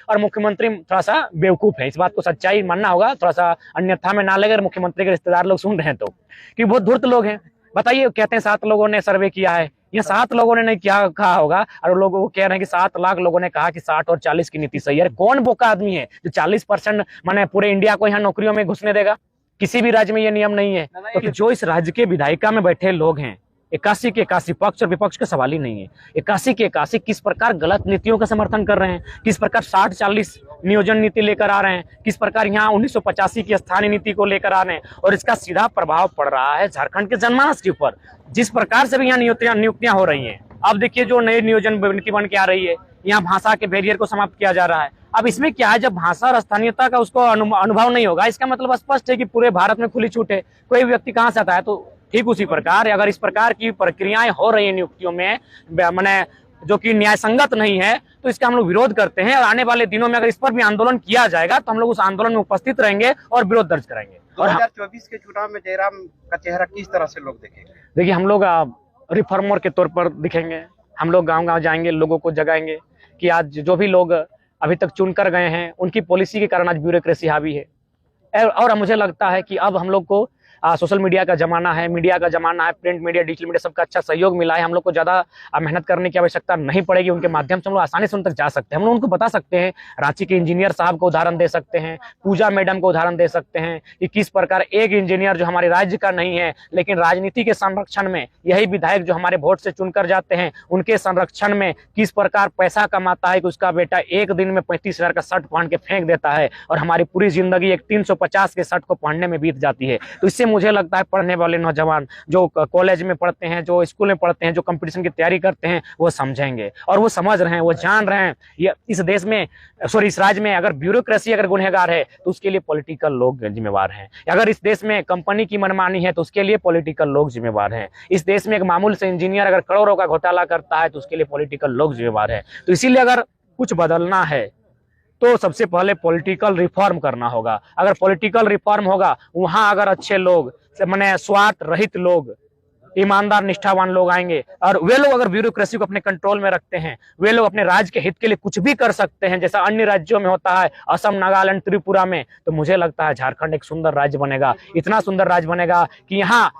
और मुख्यमंत्री थोड़ा सा बेवकूफ है। इस बात को सच्चाई मानना होगा, थोड़ा सा अन्यथा में ना लगे अगर मुख्यमंत्री के रिश्तेदार लोग सुन रहे हैं तो, कि बहुत धूर्त लोग हैं। बताइए, कहते हैं 7 लोगों ने सर्वे किया है, ये 7 लोगों ने नहीं क्या कहा होगा, और लोग वो कह रहे हैं कि 7 लाख लोगों ने कहा कि 60 और 40 की नीति सही है। कौन बोका आदमी है जो 40% माने पूरे इंडिया को यहाँ नौकरियों में घुसने देगा? किसी भी राज्य में ये नियम नहीं है। तो जो इस राज्य के विधायिका में बैठे लोग हैं, 81 के 81, पक्ष और विपक्ष का सवाल ही नहीं है, 81 के 81 किस प्रकार गलत नीतियों का समर्थन कर रहे हैं, किस प्रकार 60-40 नियोजन नीति लेकर आ रहे हैं, किस प्रकार यहाँ 1985 की स्थानीय नीति को लेकर आ रहे हैं, और इसका सीधा प्रभाव पड़ रहा है झारखंड के जनमानस के ऊपर। जिस प्रकार से भी यहाँ नियुक्तियां हो रही हैं, अब देखिए जो नई नियोजन नीति बन के आ रही है, यहाँ भाषा के बैरियर को समाप्त किया जा रहा है। अब इसमें क्या है, जब भाषा और स्थानीयता का उसको अनुभव नहीं होगा, इसका मतलब स्पष्ट है कि पूरे भारत में खुली छूट है, कोई व्यक्ति कहाँ से आता है। तो ठीक उसी प्रकार अगर इस प्रकार की प्रक्रियाएं हो रही है नियुक्तियों में, मैंने जो कि न्याय संगत नहीं है, तो इसका हम लोग विरोध करते हैं। और आने वाले दिनों में अगर इस पर भी आंदोलन किया जाएगा तो हम लोग उस आंदोलन में उपस्थित रहेंगे और विरोध दर्ज कराएंगे। 2024 के चुनाव में जयराम का चेहरा किस तरह से लोग देखेंगे? देखिए, हम लोग रिफॉर्मर के तौर पर दिखेंगे। हम लोग गांव-गांव जाएंगे, लोगों को जगाएंगे कि आज जो भी लोग अभी तक चुनकर गए हैं, उनकी पॉलिसी के कारण आज ब्यूरोक्रेसी हावी है। और मुझे लगता है कि अब हम लोग को सोशल मीडिया का जमाना है, मीडिया का जमाना है, प्रिंट मीडिया, डिजिटल मीडिया, सबका अच्छा सहयोग मिला है। हम लोग को ज्यादा मेहनत करने की आवश्यकता नहीं पड़ेगी। उनके माध्यम से हम लोग आसानी से उन तक जा सकते हैं। हम लोग उनको बता सकते हैं, रांची के इंजीनियर साहब को उदाहरण दे सकते हैं, पूजा मैडम को उदाहरण दे सकते हैं कि किस प्रकार एक इंजीनियर जो हमारे राज्य का नहीं है लेकिन राजनीति के संरक्षण में, यही विधायक जो हमारे वोट से चुनकर जाते हैं उनके संरक्षण में किस प्रकार पैसा कमाता है कि उसका बेटा एक दिन में 35,000 का शर्ट पहन के फेंक देता है और हमारी पूरी जिंदगी एक 350 के शर्ट को पहनने में बीत जाती है। तो इससे मुझे लगता है पढ़ने वाले नौजवान जो कॉलेज में पढ़ते हैं, जो स्कूल में पढ़ते हैं, जो कंपटीशन की तैयारी करते हैं, वो समझेंगे और वो समझ रहे हैं, वो जान रहे हैं। ये इस देश में इस राज्य में अगर ब्यूरोक्रेसी अगर गुनहगार है तो उसके लिए पॉलिटिकल लोग जिम्मेवार हैं। अगर इस देश में कंपनी की मनमानी है तो उसके लिए पॉलिटिकल लोग जिम्मेवार हैं। इस देश में एक मामूल से इंजीनियर अगर करोड़ों का घोटाला करता है तो उसके लिए पॉलिटिकल लोग जिम्मेवार हैं। तो इसीलिए अगर कुछ बदलना है तो सबसे पहले पॉलिटिकल रिफॉर्म करना होगा। अगर पॉलिटिकल रिफॉर्म होगा, वहां अगर अच्छे लोग, माने स्वार्थ रहित लोग, ईमानदार निष्ठावान लोग आएंगे और वे लोग अगर ब्यूरोक्रेसी को अपने कंट्रोल में रखते हैं, वे लोग अपने राज्य के हित के लिए कुछ भी कर सकते हैं जैसा अन्य राज्यों में होता है, असम, नागालैंड, त्रिपुरा में, तो मुझे लगता है झारखंड एक सुंदर राज्य बनेगा। इतना सुंदर राज्य बनेगा कि यहाँ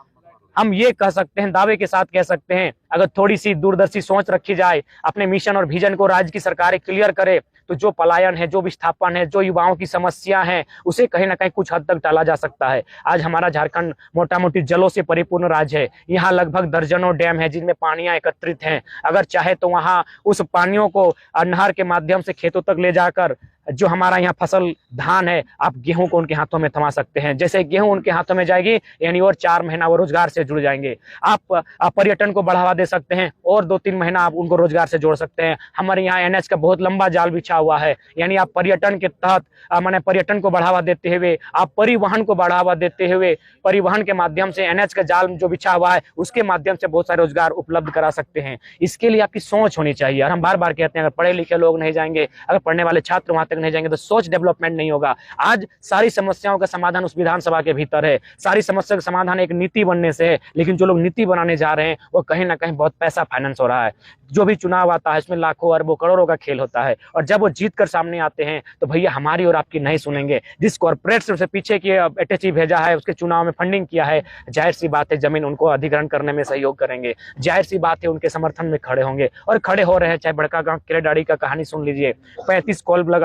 हम ये कह सकते हैं, दावे के साथ कह सकते हैं, अगर थोड़ी सी दूरदर्शी सोच रखी जाए, अपने मिशन और विजन को राज्य की सरकारें क्लियर करे, तो जो पलायन है, जो विस्थापन है, जो युवाओं की समस्या है, उसे कहीं ना कहीं कुछ हद तक टाला जा सकता है। आज हमारा झारखंड मोटा मोटी जलों से परिपूर्ण राज्य है। यहाँ लगभग दर्जनों डैम है जिनमें पानियां एकत्रित हैं। अगर चाहे तो वहाँ उस पानियों को नहर के माध्यम से खेतों तक ले जाकर जो हमारा यहाँ फसल धान है, आप गेहूं को उनके हाथों में थमा सकते हैं। जैसे गेहूं उनके हाथों में जाएगी यानी और 4 महीना वो रोजगार से जुड़ जाएंगे। आप पर्यटन को बढ़ावा दे सकते हैं और 2-3 महीना आप उनको रोजगार से जोड़ सकते हैं। हमारे यहाँ एनएच का बहुत लंबा जाल बिछा हुआ है, यानी आप पर्यटन के तहत माने पर्यटन को बढ़ावा देते हुए, आप परिवहन को बढ़ावा देते हुए, परिवहन के माध्यम से एनएच का जाल जो बिछा हुआ है उसके माध्यम से बहुत सारे रोजगार उपलब्ध करा सकते हैं। इसके लिए आपकी सोच होनी चाहिए। और हम बार बार कहते हैं, अगर पढ़े लिखे लोग नहीं जाएंगे, अगर पढ़ने वाले छात्र वहां तक नहीं जाएंगे तो सोच डेवलपमेंट नहीं होगा। आज सारी समस्याओं का समाधान उस विधानसभा के भीतर है, सारी समस्या का समाधान एक नीति बनने से है, लेकिन जो लोग नीति बनाने जा रहे हैं वो कहीं ना कहीं बहुत पैसा फाइनेंस हो रहा है। जो भी चुनाव आता है उसमें लाखों अरबों करोड़ों का खेल होता है और जब वो जीत कर सामने आते हैं तो भैया हमारी और आपकी नहीं सुनेंगे। जिस कॉर्पोरेट से पीछे की अटैची भेजा है, उसके चुनाव में फंडिंग किया है, जाहिर सी बात है जमीन उनको अधिग्रहण करने में सहयोग करेंगे, जाहिर सी बात है उनके समर्थन में खड़े होंगे और खड़े हो रहे हैं। चाहे बड़का गांव केरेडाड़ी का कहानी सुन लीजिए, 35 कॉल लगा